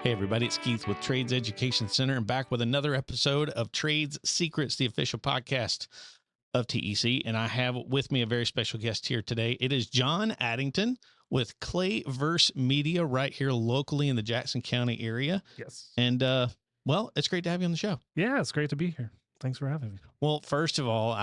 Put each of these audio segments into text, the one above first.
Hey everybody, it's Keith with Trades Education Center and back with another episode of Trades Secrets, the official podcast of TEC. And I have with me a very special guest here today. It is John Addington with Clayverse Media right here locally in the Jackson County area. Yes. And well, it's great to have you on the show. Yeah, it's great to be here. Thanks for having me. Well, first of all,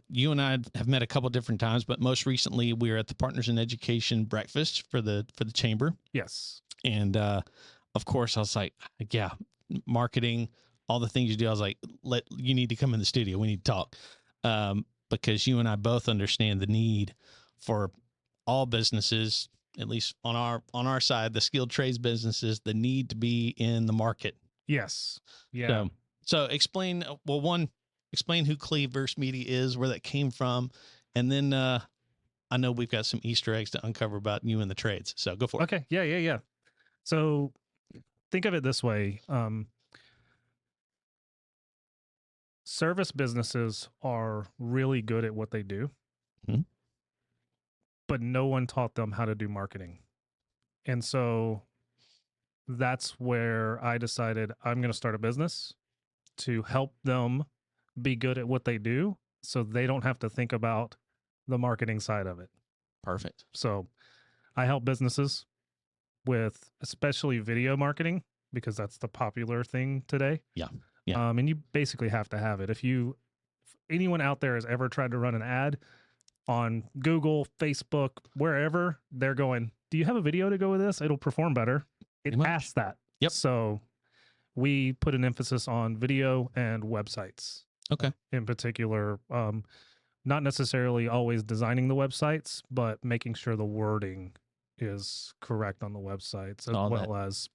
you and I have met a couple different times, but most recently we were at the Partners in Education breakfast for the chamber. Yes. And of course, I was like, yeah, marketing, all the things you do. I was like, you need to come in the studio. We need to talk because you and I both understand the need for all businesses, at least on our side, the skilled trades businesses, the need to be in the market. Yes. Yeah. So explain, explain who Clayverse Media is, where that came from, and then I know we've got some Easter eggs to uncover about you and the trades. So go for it. Okay. Yeah. So think of it this way. Service businesses are really good at what they do, but no one taught them how to do marketing. And so that's where I decided I'm going to start a business to help them be good at what they do so they don't have to think about the marketing side of it. Perfect. So I help businesses with especially video marketing because that's the popular thing today. Yeah. And you basically have to have it. If anyone out there has ever tried to run an ad on Google, Facebook, wherever, they're going, do you have a video to go with this? It'll perform better. It asks that. Yep. So we put an emphasis on video and websites. Okay. In particular, not necessarily always designing the websites, but making sure the wording is correct on the websites, as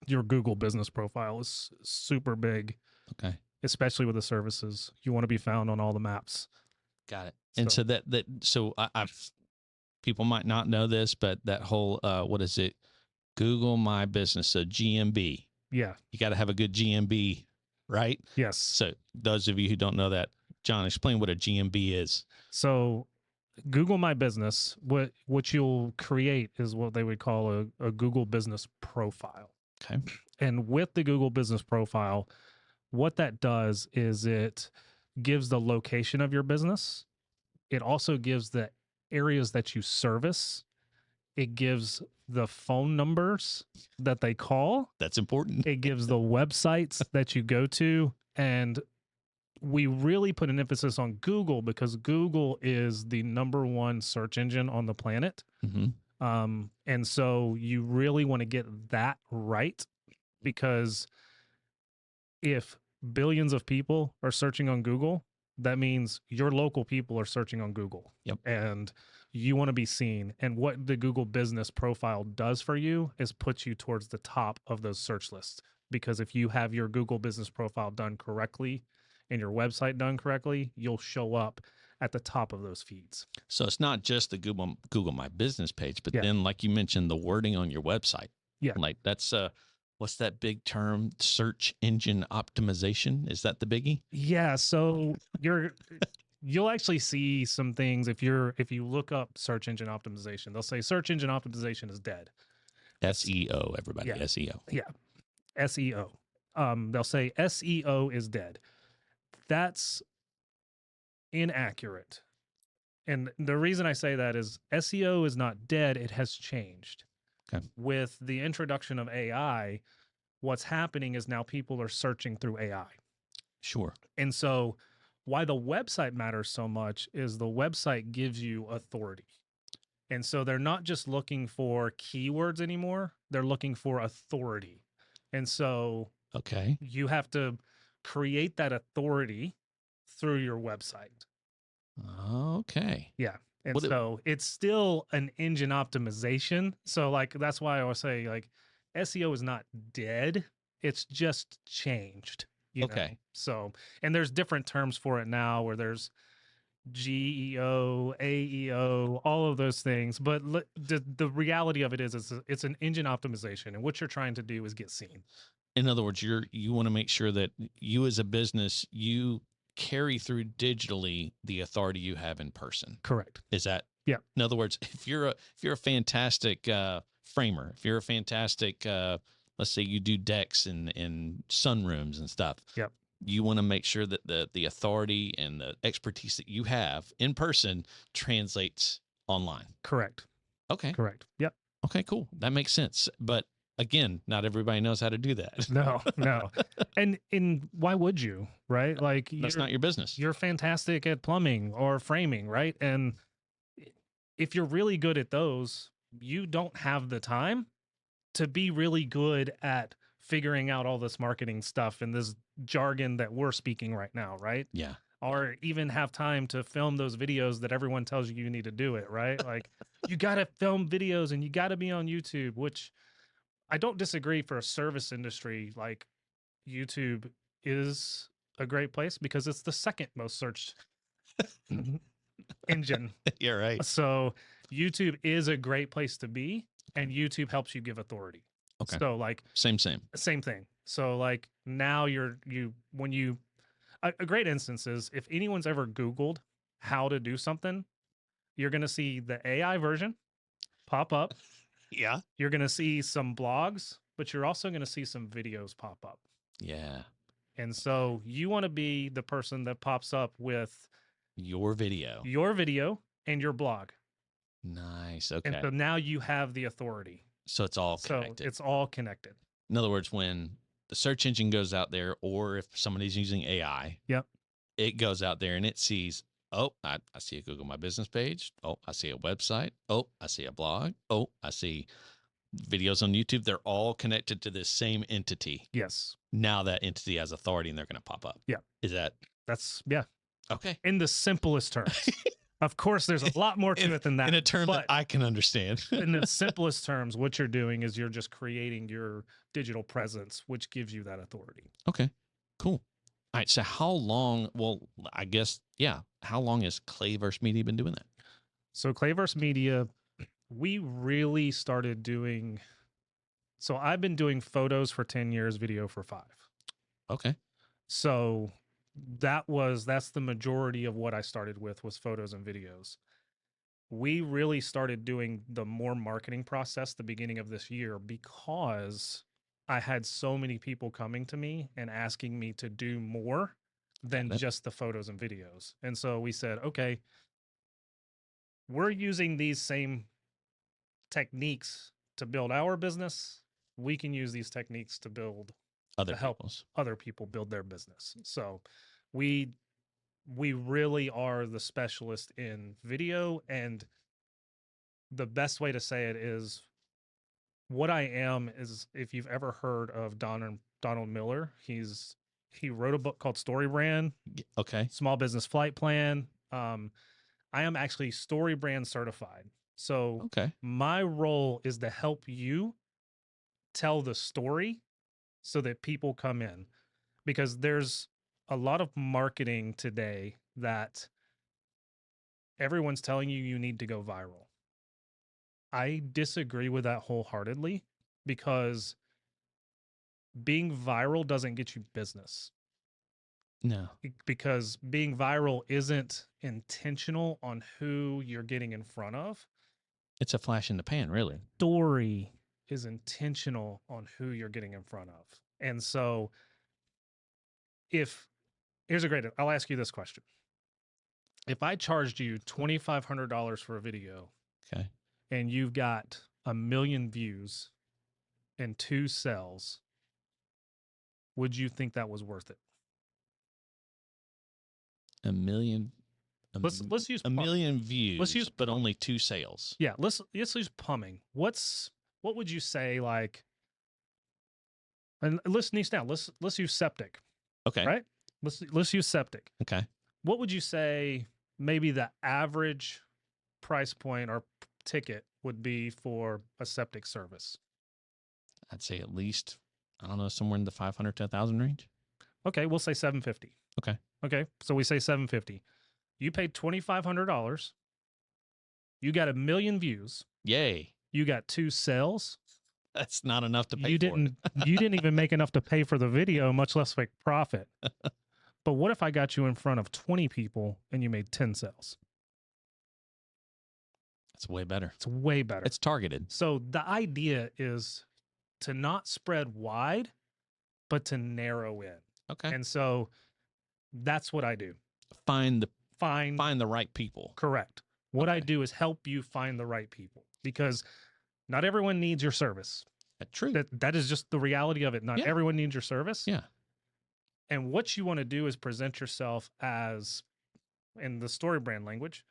your Google business profile is super big. Okay. Especially with the services. You want to be found on all the maps. Got it. And so I've people might not know this, but that whole, what is it? Google My Business. So GMB. Yeah. You got to have a good GMB, right? Yes. So those of you who don't know that, John, explain what a GMB is. So Google My Business, what you'll create is what they would call a Google business profile. Okay. And with the Google business profile, what that does is it gives the location of your business. It also gives the areas that you service. It gives the phone numbers that they call. That's important. It gives the websites that you go to. And we really put an emphasis on Google because Google is the #1 search engine on the planet. Mm-hmm. And so you really want to get that right, because if billions of people are searching on Google, that means your local people are searching on Google. Yep. And you want to be seen. And what the Google business profile does for you is put you towards the top of those search lists. Because if you have your Google business profile done correctly and your website done correctly, you'll show up at the top of those feeds. So it's not just the Google My Business page, but then, like you mentioned, the wording on your website. Yeah. Like that's what's that big term? Search engine optimization. Is that the biggie? Yeah. So you'll actually see some things if you look up search engine optimization. They'll say search engine optimization is dead. SEO, everybody. Yeah. SEO. Yeah. SEO. They'll say SEO is dead. That's inaccurate. And the reason I say that is SEO is not dead. It has changed. Okay. With the introduction of AI, what's happening is now people are searching through AI. Sure. And so why the website matters so much is the website gives you authority. And so they're not just looking for keywords anymore. They're looking for authority. And so you have to create that authority through your website. Okay. Yeah. And so it's still an engine optimization. So that's why I always say SEO is not dead. It's just changed. You know? So, and there's different terms for it now where there's GEO, AEO, all of those things. But the reality of it is it's an engine optimization. And what you're trying to do is get seen. In other words, you want to make sure that you as a business, you carry through digitally the authority you have in person. Correct. Is that? Yeah. In other words, if you're a fantastic framer, if you're a fantastic, let's say you do decks and sunrooms and stuff. Yep. You want to make sure that the authority and the expertise that you have in person translates online. Correct. Okay. Correct. Yep. Okay, cool. That makes sense. But again, not everybody knows how to do that. No. And why would you, right? Like, that's not your business. You're fantastic at plumbing or framing, right? And if you're really good at those, you don't have the time to be really good at figuring out all this marketing stuff and this jargon that we're speaking right now, right? Yeah. Or even have time to film those videos that everyone tells you need to do it, right? Like, you got to film videos and you got to be on YouTube, which I don't disagree. For a service industry, like, YouTube is a great place because it's the second most searched engine. Yeah, right. So YouTube is a great place to be, and YouTube helps you give authority. Okay. So, like, same thing. So, like, now a great instance is if anyone's ever Googled how to do something, you're going to see the AI version pop up. Yeah. You're going to see some blogs, but you're also going to see some videos pop up. Yeah. And so you want to be the person that pops up with your video and your blog. Nice. Okay. And so now you have the authority. So it's all connected. So it's all connected. In other words, when the search engine goes out there, or if somebody's using AI, yep, it goes out there and it sees, oh, I see a Google My Business page. Oh, I see a website. Oh, I see a blog. Oh, I see videos on YouTube. They're all connected to this same entity. Yes. Now that entity has authority and they're going to pop up. Yeah. That's yeah. Okay. In the simplest terms. Of course, there's a lot more to it than that. In a term that I can understand. In the simplest terms, what you're doing is you're just creating your digital presence, which gives you that authority. Okay, cool. All right. So how long, well, I guess, yeah. How long has Clayverse Media been doing that? So Clayverse Media, we really started doing, so I've been doing photos for 10 years, video for 5. Okay. So that's the majority of what I started with, was photos and videos. We really started doing the more marketing process the beginning of this year because I had so many people coming to me and asking me to do more than just the photos and videos. And so we said, okay, we're using these same techniques to build our business. We can use these techniques to help other people build their business. So we really are the specialist in video, and the best way to say it is what I am is, if you've ever heard of Donald Miller, he wrote a book called Story Brand. Okay. Small Business Flight Plan. I am actually Story Brand certified. So my role is to help you tell the story so that people come in, because there's a lot of marketing today that everyone's telling you need to go viral. I disagree with that wholeheartedly, because being viral doesn't get you business. No. Because being viral isn't intentional on who you're getting in front of. It's a flash in the pan, really. Story is intentional on who you're getting in front of. And so I'll ask you this question. If I charged you $2,500 for a video, okay, and you've got 1 million views and 2 sales, would you think that was worth it? 1 million. Let's use 1 million views. Let's use, but only 2 sales. Yeah, let's use plumbing. What would you say, like? And let's niche down. Let's use septic. Okay. Right. Let's use septic. Okay. What would you say maybe the average price point or ticket would be for a septic service? I'd say at least, I don't know, somewhere in the 500 to 1,000 range. Okay, we'll say 750. Okay, so we say 750. You paid $2,500. You got 1 million views. Yay! You got 2 sales. That's not enough to pay. You didn't even make enough to pay for the video, much less make profit. But what if I got you in front of 20 people and you made 10 sales? It's way better. It's way better. It's targeted. So the idea is to not spread wide, but to narrow in. Okay. And so that's what I do. Find the right people. Correct. What I do is help you find the right people, because not everyone needs your service. True. That is just the reality of it. Not everyone needs your service. Yeah. And what you want to do is present yourself as, in the story brand language,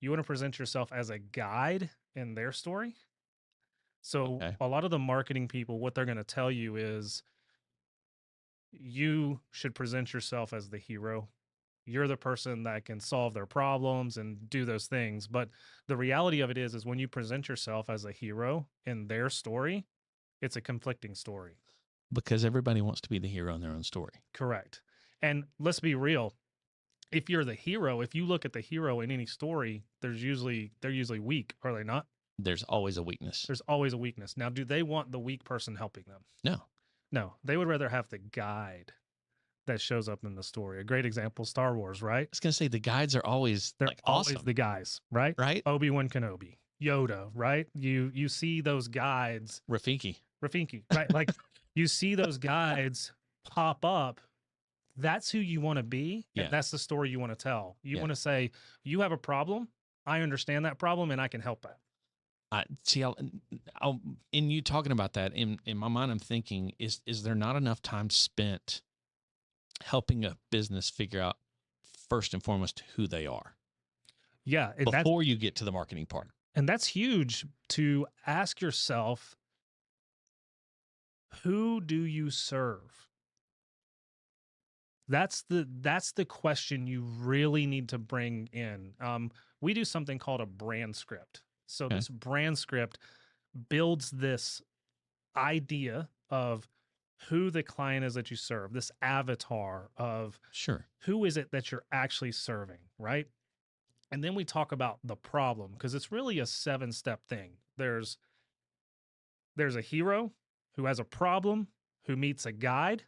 you want to present yourself as a guide in their story. So a lot of the marketing people, what they're going to tell you is you should present yourself as the hero. You're the person that can solve their problems and do those things. But the reality of it is when you present yourself as a hero in their story, it's a conflicting story. Because everybody wants to be the hero in their own story. Correct. And let's be real. If you're the hero, if you look at the hero in any story, they're usually weak, are they not? There's always a weakness. There's always a weakness. Now, do they want the weak person helping them? No. No. They would rather have the guide that shows up in the story. A great example, Star Wars, right? I was going to say the guides are always always awesome. the guys, right? Right? Obi-Wan Kenobi, Yoda, right? You see those guides. Rafiki, right? Like you see those guides pop up. That's who you want to be. And that's the story you want to tell. You want to say, you have a problem. I understand that problem and I can help that. In you talking about that, in my mind, I'm thinking, is there not enough time spent helping a business figure out first and foremost who they are? Yeah. Before you get to the marketing part. And that's huge, to ask yourself, who do you serve? That's the question you really need to bring in. We do something called a brand script. So this brand script builds this idea of who the client is that you serve, this avatar of who is it that you're actually serving, right? And then we talk about the problem, because it's really a 7-step thing. There's a hero who has a problem, who meets a guide,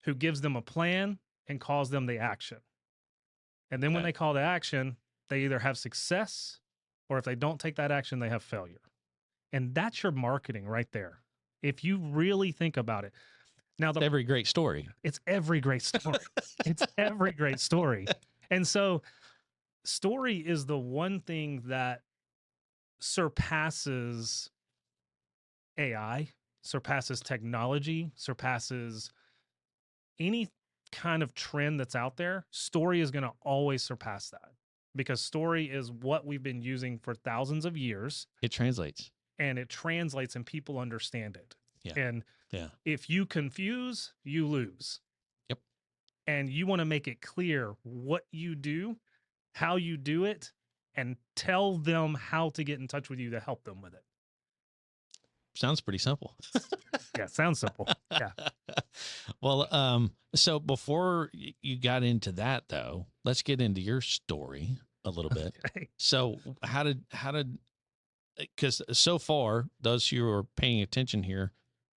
who gives them a plan and calls them the action. And then when they call the action, they either have success, or if they don't take that action, they have failure. And that's your marketing right there. If you really think about it. Now, every great story. It's every great story. It's every great story. And so story is the one thing that surpasses AI, surpasses technology, surpasses any kind of trend that's out there. Story is going to always surpass that, because story is what we've been using for thousands of years. It translates. And it translates and people understand it. Yeah. And if you confuse, you lose. Yep. And you want to make it clear what you do, how you do it, and tell them how to get in touch with you to help them with it. Sounds pretty simple. Yeah, sounds simple. Yeah. Well, so before you got into that, though, let's get into your story a little bit. Okay. So how did, because so far, those who are paying attention here,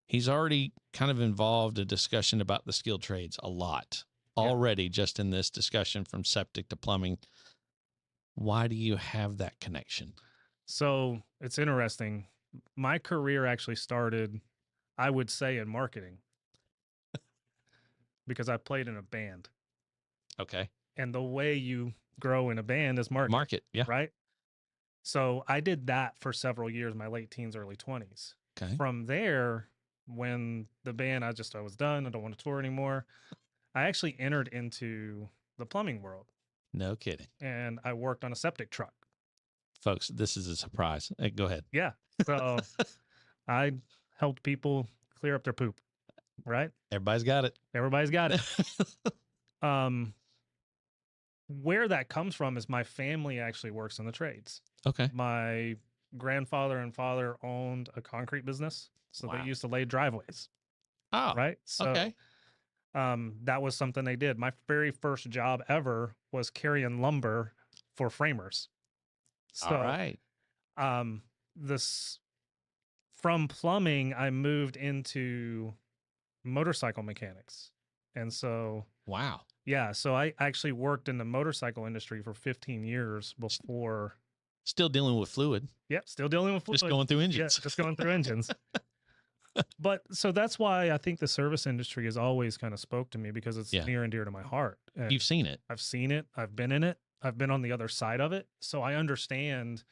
he's already kind of involved a discussion about the skilled trades a lot already, just in this discussion from septic to plumbing. Why do you have that connection? So it's interesting. My career actually started, I would say, in marketing, because I played in a band. Okay. And the way you grow in a band is market. Yeah. Right. So I did that for several years, my late teens, early 20s. Okay. From there, when the band, I was done. I don't want to tour anymore. I actually entered into the plumbing world. No kidding. And I worked on a septic truck. Folks, this is a surprise. Go ahead. Yeah. So I helped people clear up their poop. Right. Everybody's got it. Everybody's got it. Where that comes from is my family actually works in the trades. Okay. My grandfather and father owned a concrete business. So they used to lay driveways. Oh, right. So, that was something they did. My very first job ever was carrying lumber for framers. So, all right. From plumbing, I moved into motorcycle mechanics. And so, wow. Yeah. So I actually worked in the motorcycle industry for 15 years before Still dealing with fluid. Yep, still dealing with fluid. Just going through Yeah, engines. just going through engines. But so that's why I think the service industry has always kind of spoke to me, because it's Yeah. near and dear to my heart. And You've seen it. I've seen it. I've been in it. I've been on the other side of it. So I understand,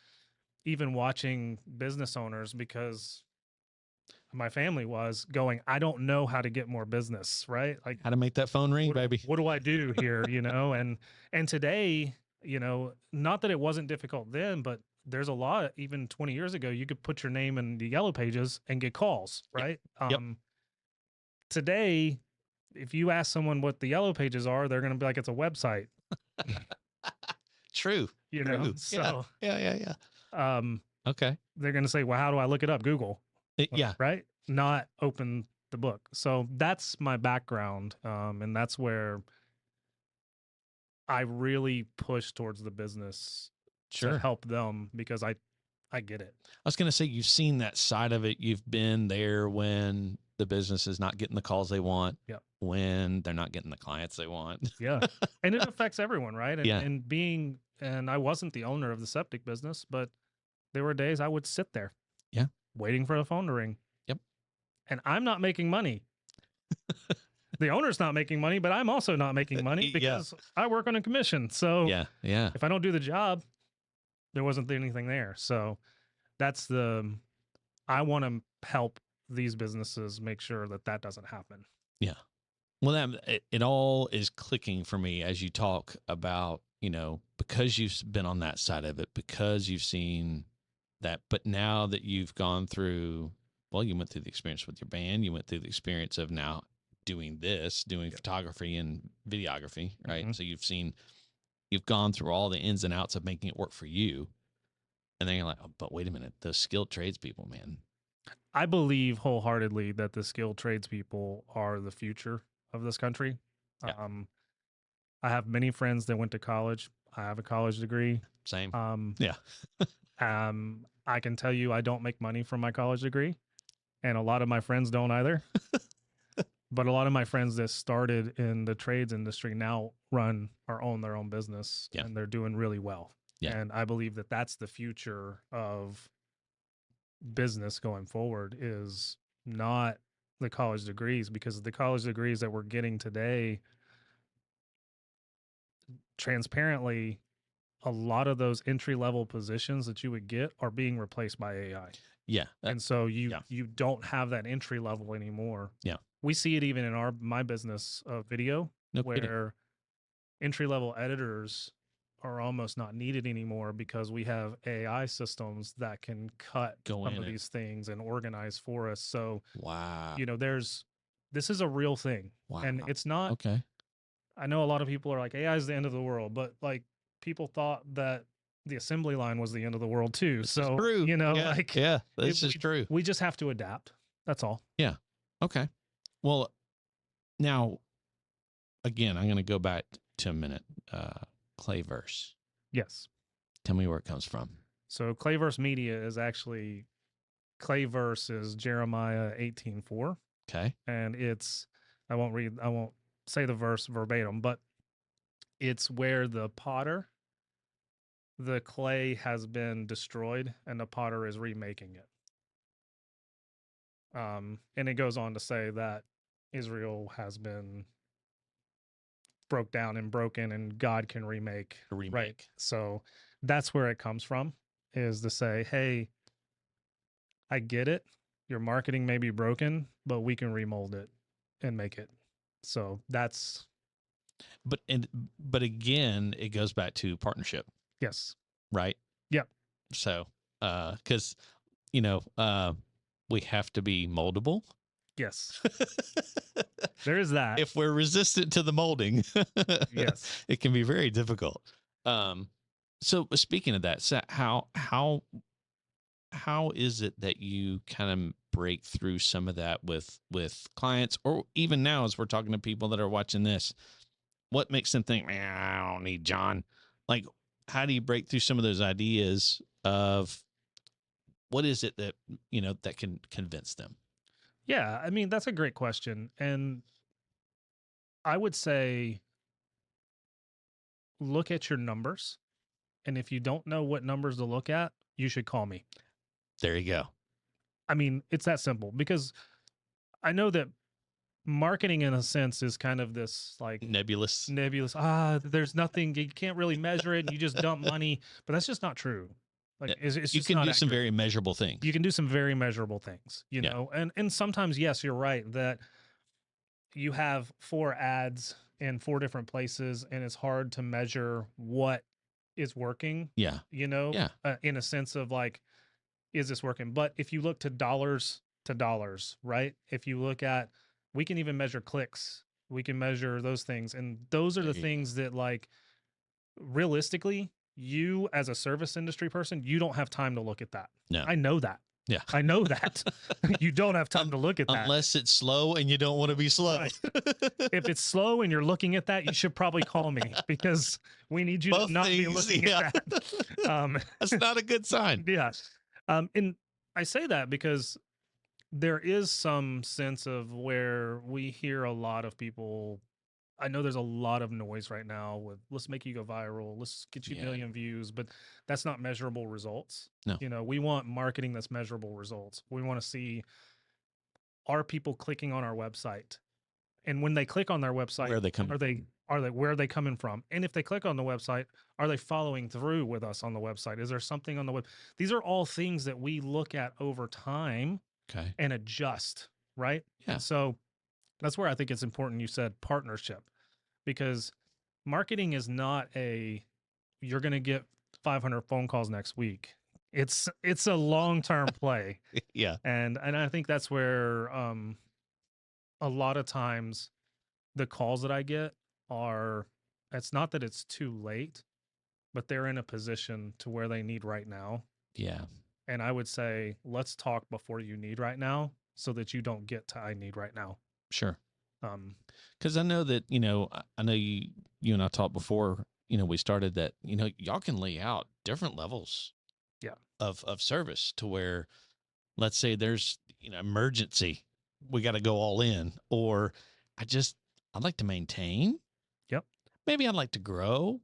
even watching business owners, because my family was going, I don't know how to get more business, right? Like, How to make that phone ring, baby. what do I do here? And today, not that it wasn't difficult then, but there's a lot. Even 20 years ago, you could put your name in the yellow pages and get calls, right? Yep. Today, if you ask someone what the yellow pages are, they're going to be like, it's a website. True. True. So yeah. Okay. they're going to say, well, how do I look it up? Google. Yeah. Right. Not open the book. So that's my background. And that's where I really push towards the business to help them, because I get it. I was going to say, you've seen that side of it. You've been there when the business is not getting the calls they want. Yep. When they're not getting the clients they want. Yeah. And it affects everyone, right? And, Yeah. and I wasn't the owner of the septic business, but there were days I would sit there. Yeah. Waiting for the phone to ring. Yep. And I'm not making money. The owner's not making money, but I'm also not making money because I work on a commission. So yeah. If I don't do the job, there wasn't anything there. So that's I want to help these businesses make sure that doesn't happen. Yeah. Well, it all is clicking for me as you talk about, because you've been on that side of it, because you've seen that, but now that you've gone through, well, you went through the experience with your band, you went through the experience of now doing photography and videography, right? Mm-hmm. So you've gone through all the ins and outs of making it work for you. And then you're like, oh, but wait a minute, those skilled tradespeople, man. I believe wholeheartedly that the skilled tradespeople are the future of this country. Yeah. I have many friends that went to college. I have a college degree. Same. Yeah. I can tell you I don't make money from my college degree, and a lot of my friends don't either. But a lot of my friends that started in the trades industry now run or own their own business, and they're doing really well. Yeah. And I believe that that's the future of business going forward, is not the college degrees, because the college degrees that we're getting today, transparently, a lot of those entry level positions that you would get are being replaced by AI. Yeah. And so you don't have that entry level anymore. Yeah. We see it even in my business of video, where entry level editors are almost not needed anymore, because we have AI systems that can cut some of these things and organize for us. So, wow, this is a real thing. Wow. And it's not, okay. I know a lot of people are like, AI is the end of the world, but like, people thought that the assembly line was the end of the world too. So, true. This is true. We just have to adapt. That's all. Yeah. Okay. Well, now, again, I'm going to go back to a minute. Clayverse. Yes. Tell me where it comes from. So Clayverse Media is actually, Clayverse is Jeremiah 18:4. Okay. And I won't say the verse verbatim, but it's where the clay has been destroyed and the potter is remaking it. And it goes on to say that Israel has been broke down and broken, and God can remake. Right. So that's where it comes from, is to say, hey, I get it. Your marketing may be broken, but we can remold it and make it. So that's. But again, it goes back to partnership. Yes. Right. Yep. So, cause we have to be moldable. Yes. There is that. If we're resistant to the molding, yes, it can be very difficult. So speaking of that, so how is it that you kind of break through some of that with clients, or even now as we're talking to people that are watching this, what makes them think, man, I don't need John? Like, how do you break through some of those ideas of what is it that, that can convince them? Yeah. I mean, that's a great question. And I would say, look at your numbers And if you don't know what numbers to look at, you should call me. There you go. I mean, it's that simple, because I know that marketing in a sense is kind of this like nebulous. There's nothing, you can't really measure it, and you just dump money, but that's just not true. Like it's you just can not do accurate. some very measurable things. You can do some very measurable things, you know, and sometimes, yes, you're right that you have 4 ads in 4 different places, and it's hard to measure what is working. Yeah. You know, in a sense of like, is this working? But if you look to dollars, right? If you look at, we can even measure clicks. We can measure those things. And those are the things that, like, realistically, you as a service industry person, you don't have time to look at that. No. I know that. Yeah. I know that. You don't have time to look at that. Unless it's slow and you don't want to be slow. Right. If it's slow and you're looking at that, you should probably call me, because we need you to not be looking at that. That's not a good sign. Yeah. And I say that because there is some sense of where we hear a lot of people. I know there's a lot of noise right now with, let's make you go viral, let's get you a million views, but that's not measurable results. No. You know, we want marketing that's measurable results. We want to see, are people clicking on our website? And when they click on their website, where are they coming? Where are they coming from? And if they click on the website, are they following through with us on the website? Is there something on the web? These are all things that we look at over time and adjust, right? Yeah. And so that's where I think it's important you said partnership, because marketing is not you're going to get 500 phone calls next week. It's a long-term play. Yeah. And I think that's where a lot of times the calls that I get are, it's not that it's too late, but they're in a position to where they need right now. Yeah. And I would say, let's talk before you need right now, so that you don't get to I need right now. Sure. Because I know that, I know you and I talked before, we started that, y'all can lay out different levels of service to where, let's say there's, emergency, we got to go all in, or I'd like to maintain. Yep. Maybe I'd like to grow.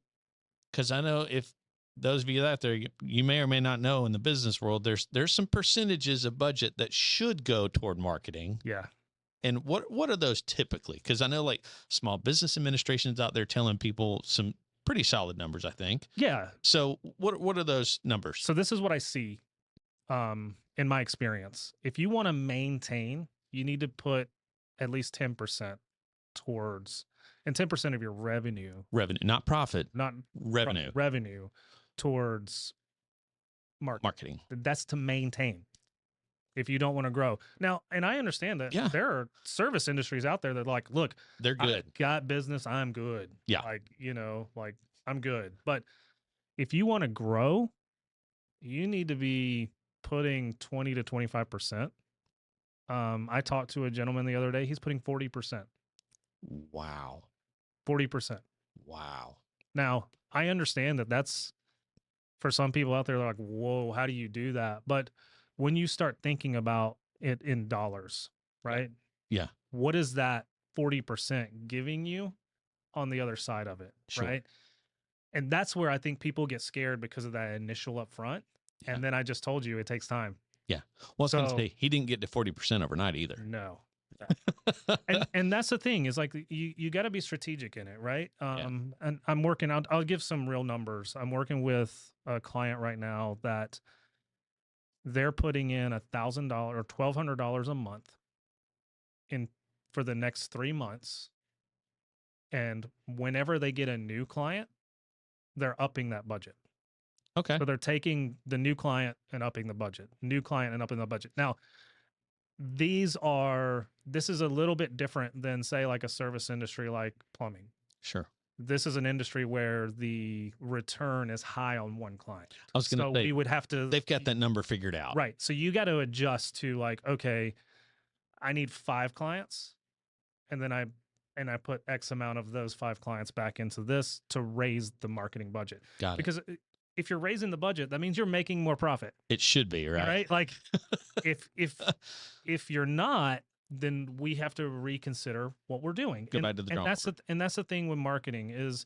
Because I know, if those of you out there, you may or may not know, in the business world, there's some percentages of budget that should go toward marketing. Yeah. And what are those typically? Because I know, like, small business administrations out there telling people some pretty solid numbers, I think. Yeah. So what are those numbers? So this is what I see in my experience. If you want to maintain, you need to put at least 10% towards, and 10% of your revenue, not profit, not revenue, revenue towards marketing. That's to maintain. If you don't want to grow now, and I understand that there are service industries out there that, like, look, they're good. I've got business, I'm good. Yeah. Like, I'm good. But if you want to grow, you need to be putting 20 to 25%. I talked to a gentleman the other day. He's putting 40%. Wow. 40%. Wow. Now, I understand that that's, for some people out there, they're like, whoa, how do you do that? But when you start thinking about it in dollars, right? Yeah. What is that 40% giving you on the other side of it, right? And that's where I think people get scared, because of that initial upfront. Yeah. And then I just told you it takes time. Yeah. Well, I was going to say, he didn't get to 40% overnight either. No. and that's the thing, is like, you got to be strategic in it, right? And I'm working out, I'll give some real numbers. I'm working with a client right now that they're putting in $1,000 or $1,200 a month in for the next 3 months. And whenever they get a new client, they're upping that budget. Okay. So they're taking the new client and upping the budget, new client and upping the budget. Now, this is a little bit different than, say, like a service industry like plumbing. Sure. This is an industry where the return is high on one client. I was going to say, we would have to, they've got that number figured out. Right. So you got to adjust to, like, okay, I need 5 clients, and then I put X amount of those 5 clients back into this to raise the marketing budget. Got it. Because if you're raising the budget, that means you're making more profit. It should be, right? Right? Like, if you're not, then we have to reconsider what we're doing. Go back to the drawing board. And that's the thing with marketing, is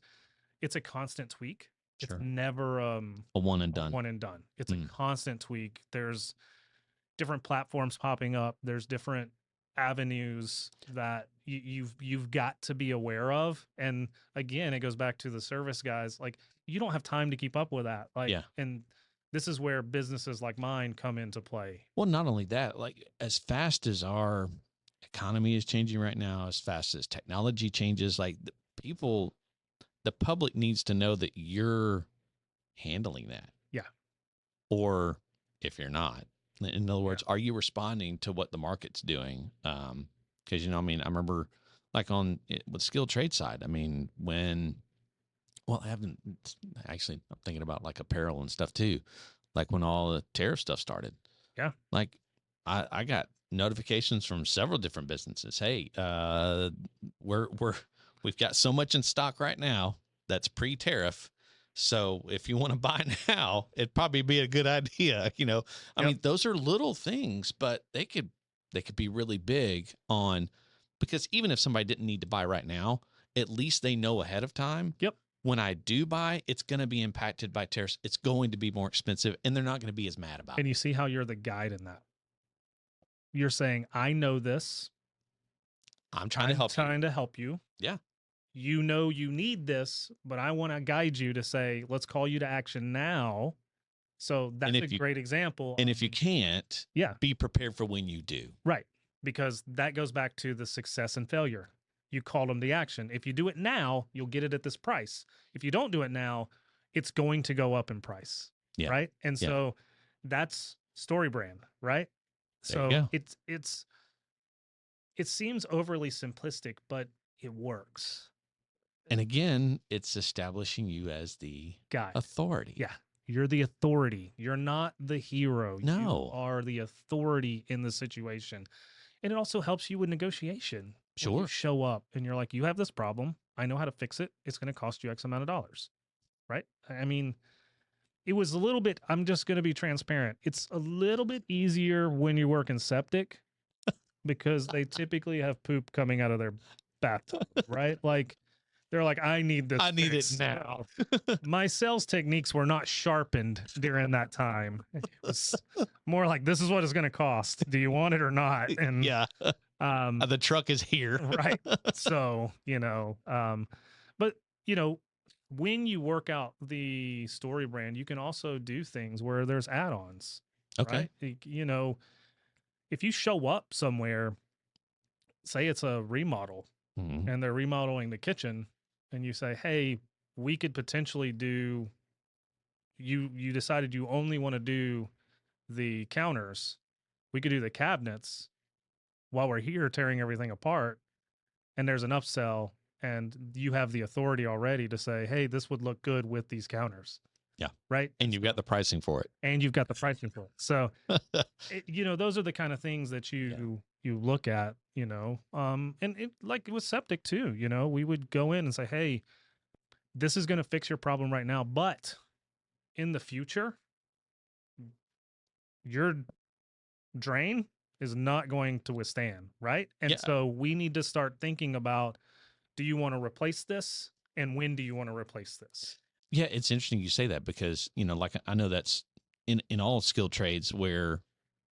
it's a constant tweak. It's Sure. never A one and a done. one and done. It's a constant tweak. There's different platforms popping up. There's different avenues that you've got to be aware of. And again, it goes back to the service guys. Like, you don't have time to keep up with that. Like, Yeah. and this is where businesses like mine come into play. Well, not only that, like as fast as our economy is changing right now, as fast as technology changes, like the public needs to know that you're handling that. Yeah. Or if you're not, in other words, Yeah. are you responding to what the market's doing? Because, I mean, I remember like with skilled trade side, I mean, I haven't actually, I'm thinking about like apparel and stuff too. Like when all the tariff stuff started. Yeah. Like I got notifications from several different businesses. Hey, we've got so much in stock right now that's pre-tariff. So if you want to buy now, it'd probably be a good idea. I mean, those are little things, but they could be really big because even if somebody didn't need to buy right now, at least they know ahead of time. Yep. When I do buy, it's going to be impacted by tariffs. It's going to be more expensive, and they're not going to be as mad about it. And you see how you're the guide in that. You're saying, I know this. I'm trying to help you. Yeah. You know you need this, but I want to guide you to say, let's call you to action now. So that's a great example. And if you can't, be prepared for when you do. Right. Because that goes back to the success and failure. You call them to action. If you do it now, you'll get it at this price. If you don't do it now, it's going to go up in price. Yeah. Right. And so that's story brand, right? So it seems overly simplistic, but it works. And again, it's establishing you as the guy authority. Yeah. You're the authority. You're not the hero. No. You are the authority in the situation. And it also helps you with negotiation. Sure. When you show up and you're like, you have this problem. I know how to fix it. It's going to cost you X amount of dollars. Right. I mean, it was a little bit, I'm just going to be transparent. It's a little bit easier when you work in septic because they typically have poop coming out of their bathtub. Right. Like, they're like, I need this. I need it now. My sales techniques were not sharpened during that time. It was more like, this is what it's going to cost. Do you want it or not? And the truck is here. Right. So, but when you work out the story brand, you can also do things where there's add-ons. Okay. Right? If you show up somewhere, say it's a remodel and they're remodeling the kitchen, and you say, hey, we could potentially do, you decided you only want to do the counters. We could do the cabinets while we're here tearing everything apart. And there's an upsell, and you have the authority already to say, hey, this would look good with these counters. Yeah. Right. And you've got the pricing for it. So, those are the kind of things that you look at, and it, like it was septic too, we would go in and say, hey, this is going to fix your problem right now, but in the future, your drain is not going to withstand. Right. And so we need to start thinking about, do you want to replace this? And when do you want to replace this? Yeah. It's interesting you say that because, like I know that's in all skilled trades where,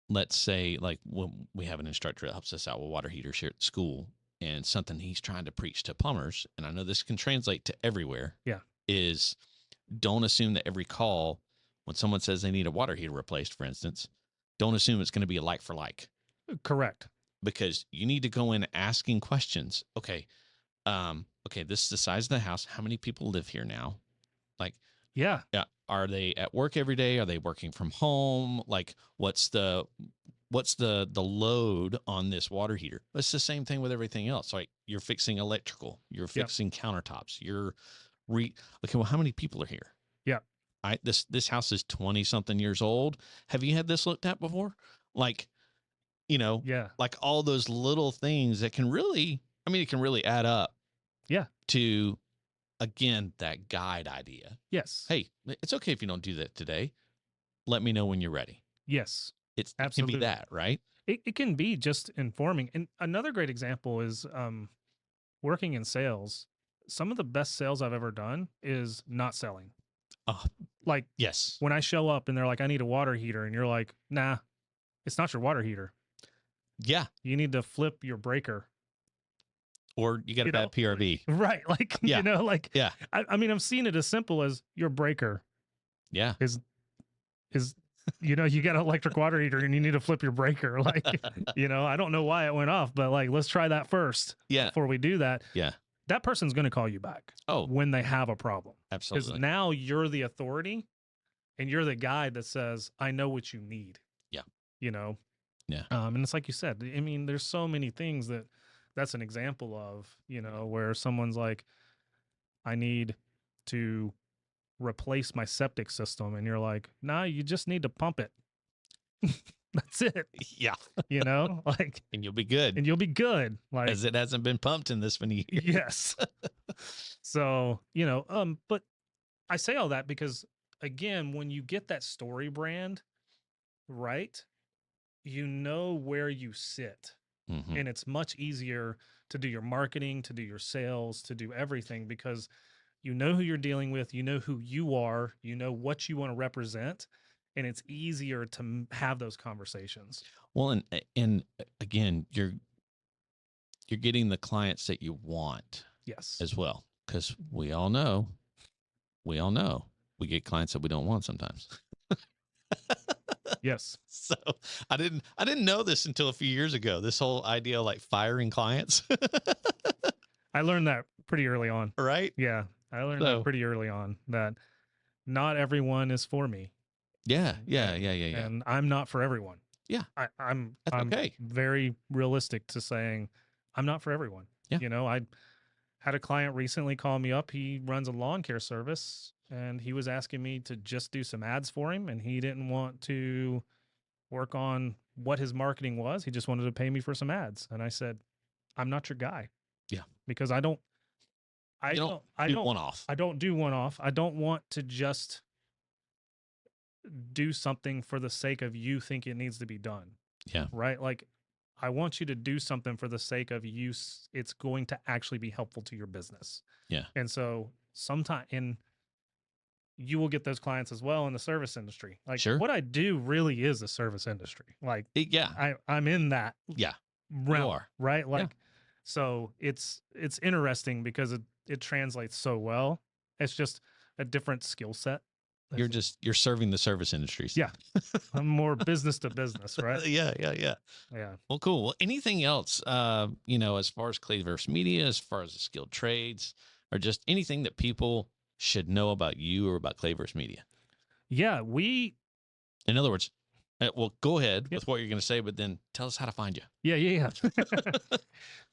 let's say, like when we have an instructor that helps us out with water heaters here at the school, and something he's trying to preach to plumbers, and I know this can translate to everywhere, is don't assume that every call, when someone says they need a water heater replaced, for instance, don't assume it's going to be a like for like. Correct. Because you need to go in asking questions. Okay, this is the size of the house. How many people live here now? Like, yeah. Are they at work every day? Are they working from home? Like, what's the load on this water heater? It's the same thing with everything else. Like, you're fixing electrical, you're fixing countertops, okay, well, how many people are here? Yeah. This house is 20 something years old. Have you had this looked at before? Like, like all those little things that it can really add up. Yeah. To, again, that guide idea. Yes. Hey, it's okay if you don't do that today. Let me know when you're ready. Yes. It can be that, right? It can be just informing. And another great example is working in sales. Some of the best sales I've ever done is not selling. Like, yes. when I show up and they're like, I need a water heater, and you're like, nah, it's not your water heater. Yeah. You need to flip your breaker. Or you got a bad PRV. Right. Like, Yeah. Yeah. I mean, I'm seeing it as simple as your breaker. Yeah. Is you got an electric water heater and you need to flip your breaker. Like, I don't know why it went off, but like, let's try that first. Yeah. Before we do that. Yeah. That person's going to call you back. Oh, when they have a problem. Absolutely. Because now you're the authority and you're the guy that says, I know what you need. Yeah. Yeah. And it's like you said, I mean, there's so many things that's an example of, where someone's like, I need to replace my septic system. And you're like, nah, you just need to pump it. That's it. Yeah. Like, and you'll be good. Like, as it hasn't been pumped in this many years. Yes. So, but I say all that because, again, when you get that story brand right, where you sit. Mm-hmm. And it's much easier to do your marketing, to do your sales, to do everything because you know who you're dealing with, you know who you are, you know what you want to represent, and it's easier to have those conversations. Well, and again, you're getting the clients that you want. Yes. As well, because we all know we get clients that we don't want sometimes. Yes. So I didn't know this until a few years ago. This whole idea of like firing clients. I learned that pretty early on. Right? Yeah. I learned that pretty early on that not everyone is for me. Yeah. And I'm not for everyone. Yeah. I'm okay. very realistic to saying I'm not for everyone. Yeah. I had a client recently call me up. He runs a lawn care service and he was asking me to just do some ads for him. And he didn't want to work on what his marketing was. He just wanted to pay me for some ads. And I said, I'm not your guy. Yeah. Because I don't do one off. I don't do one off. I don't want to just do something for the sake of you think it needs to be done. Yeah. Right. Like, I want you to do something for the sake of use. It's going to actually be helpful to your business. Yeah. And so you will get those clients as well in the service industry. Like, sure. What I do really is the service industry. Like, I'm in that. Yeah. Realm, you are. Right. Like, so it's interesting because it translates so well. It's just a different skill set. You're serving the service industries. Yeah. I'm more business to business, right? Yeah. Well, cool. Well, anything else, as far as Clayverse Media, as far as the skilled trades, or just anything that people should know about you or about Clayverse Media? Yeah. In other words, well, go ahead with what you're going to say, but then tell us how to find you. Yeah.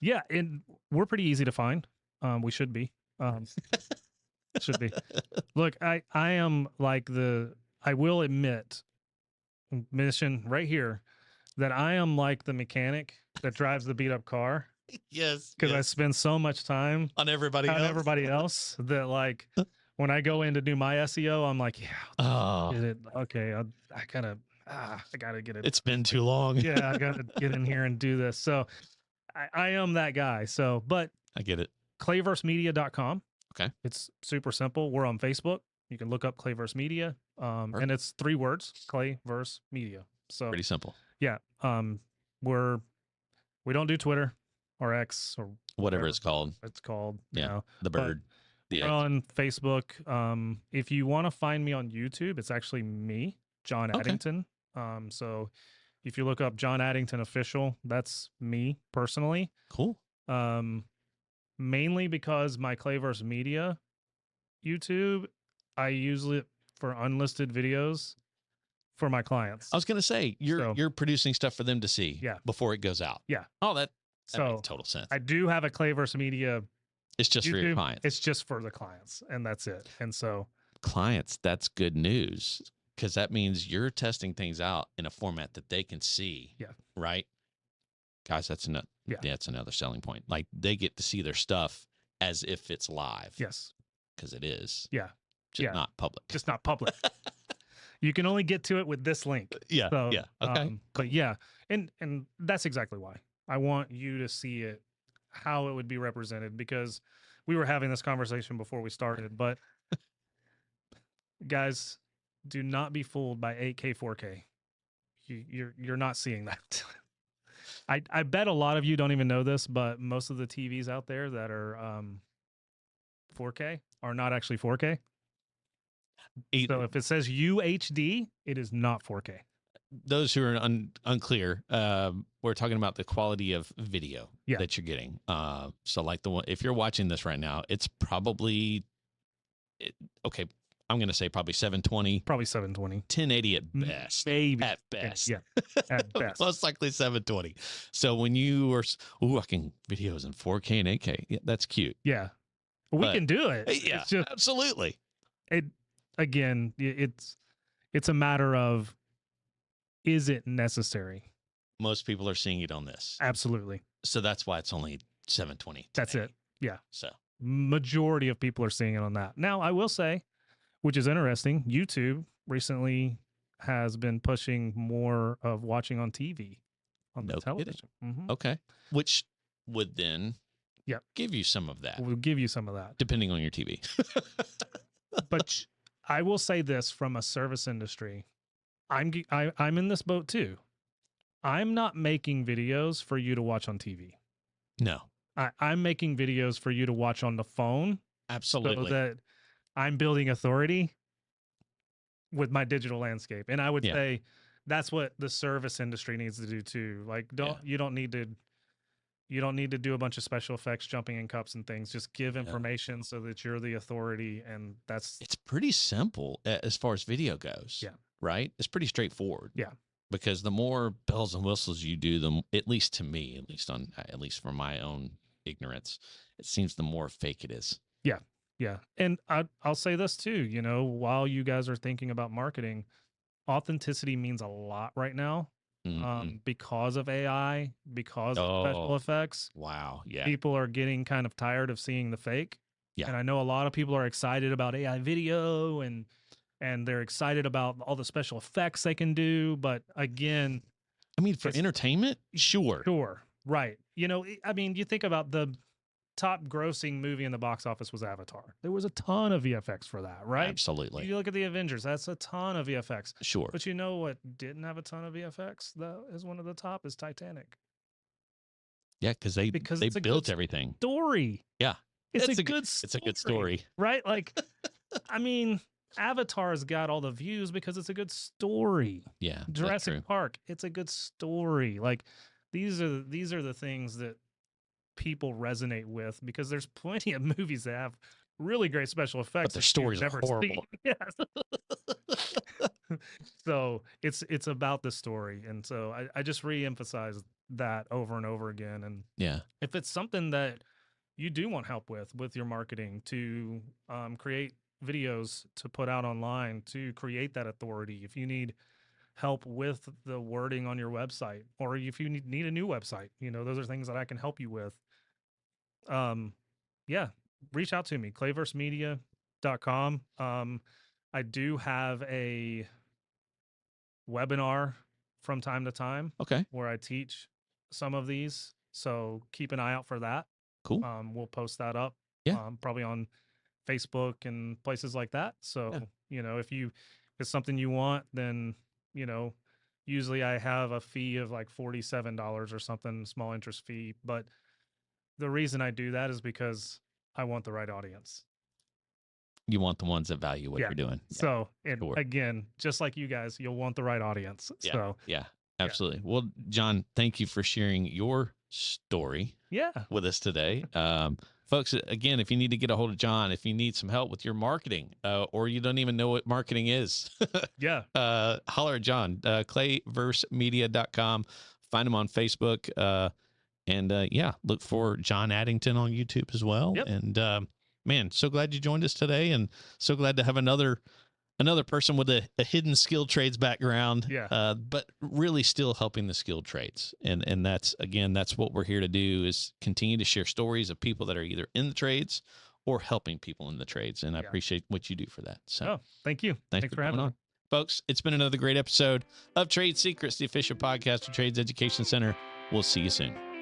Yeah. And we're pretty easy to find. We should be. Should be. Look, I am like I will admit, mission right here, that I am like the mechanic that drives the beat up car. Yes. Because I spend so much time on everybody else that, like, when I go in to do my SEO, I'm like, okay, I gotta get it. It's been too long. Yeah, I gotta get in here and do this. So I am that guy. So, but I get it. Clayversemedia.com. Okay. It's super simple. We're on Facebook. You can look up Clayverse Media. And it's 3 words, Clayverse Media. So pretty simple. Yeah. We don't do Twitter or X or whatever it's called. It's called. Yeah. The bird. We're on Facebook. If you want to find me on YouTube, it's actually me, John Addington. So if you look up John Addington Official, that's me personally. Cool. Mainly because my Clayverse Media YouTube, I use it for unlisted videos for my clients. I was going to say, you're producing stuff for them to see before it goes out. Yeah. Oh, that makes total sense. I do have a Clayverse Media. It's just YouTube, for your clients. It's just for the clients, and that's it. And so clients, that's good news, because that means you're testing things out in a format that they can see. Yeah. Right? Guys, that's another selling point. Like, they get to see their stuff as if it's live. Yes. Because it is. Yeah. Just not public. Just not public. You can only get to it with this link. Yeah. So, yeah. Okay. But yeah, and that's exactly why I want you to see it, how it would be represented, because we were having this conversation before we started, but Guys, do not be fooled by 8K, 4K. You're not seeing that. I bet a lot of you don't even know this, but most of the TVs out there that are 4K are not actually 4K. So if it says UHD, it is not 4K. Those who are unclear, we're talking about the quality of video that you're getting. So like the one, if you're watching this right now, it's probably, okay, I'm going to say probably 720. Probably 720. 1080 at best. Maybe. At best. Yeah. At best. Most likely 720. So when you are, I can videos in 4K and 8K. Yeah, that's cute. Yeah. We can do it. Yeah, it's just, absolutely. Again, it's a matter of, is it necessary? Most people are seeing it on this. Absolutely. So that's why it's only 720. That's it. Yeah. So majority of people are seeing it on that. Now, I will say, which is interesting, YouTube recently has been pushing more of watching on TV, on the television. Mm-hmm. Okay. Which would then give you some of that. Will give you some of that. Depending on your TV. But I will say this from a service industry. I'm in this boat too. I'm not making videos for you to watch on TV. No. I'm making videos for you to watch on the phone. Absolutely. So that I'm building authority with my digital landscape. And I would say that's what the service industry needs to do too. Like you don't need to do a bunch of special effects, jumping in cups and things. Just give information so that you're the authority, and it's pretty simple as far as video goes. Yeah. Right? It's pretty straightforward. Yeah. Because the more bells and whistles you do, at least to me, at least from my own ignorance, it seems the more fake it is. Yeah. Yeah. And I'll say this too, while you guys are thinking about marketing, authenticity means a lot right now. Because of AI, because of special effects. Wow. Yeah. People are getting kind of tired of seeing the fake. Yeah. And I know a lot of people are excited about AI video and they're excited about all the special effects they can do. But again, I mean, for entertainment, sure. Sure. Right. I mean, you think about the top grossing movie in the box office was Avatar. There was a ton of VFX for that, right? Absolutely. You look at the Avengers, that's a ton of VFX. Sure. But you know what didn't have a ton of VFX, though, is one of the top, is Titanic. Yeah, because they built everything. Story. Yeah. It's a good story. Right? Like, I mean, Avatar's got all the views because it's a good story. Yeah. Jurassic Park, it's a good story. Like, these are the things that people resonate with, because there's plenty of movies that have really great special effects, but their stories are horrible. Yes. So it's about the story, and so I just re-emphasize that over and over again. And if it's something that you do want help with your marketing, to create videos to put out online, to create that authority, if you need help with the wording on your website, or if you need a new website, those are things that I can help you with. Reach out to me, clayversemedia.com. I do have a webinar from time to time, where I teach some of these, so keep an eye out for that. Cool. We'll post that up, probably on Facebook and places like that. So if it's something you want, then usually I have a fee of like $47 or something, small interest fee. But the reason I do that is because I want the right audience. You want the ones that value what you're doing. Yeah. So, again, just like you guys, you'll want the right audience. Yeah. So, absolutely. Well, John, thank you for sharing your story with us today. Folks, again, if you need to get a hold of John, if you need some help with your marketing, or you don't even know what marketing is, holler at John, clayversemedia.com. Find him on Facebook, and look for John Addington on YouTube as well. Yep. And man, so glad you joined us today, and so glad to have another person with a hidden skilled trades background, but really still helping the skilled trades. And that's what we're here to do, is continue to share stories of people that are either in the trades or helping people in the trades. And I appreciate what you do for that. So thank you. Thanks for having me. Folks, it's been another great episode of Trade Secrets, the official podcast of Trades Education Center. We'll see you soon.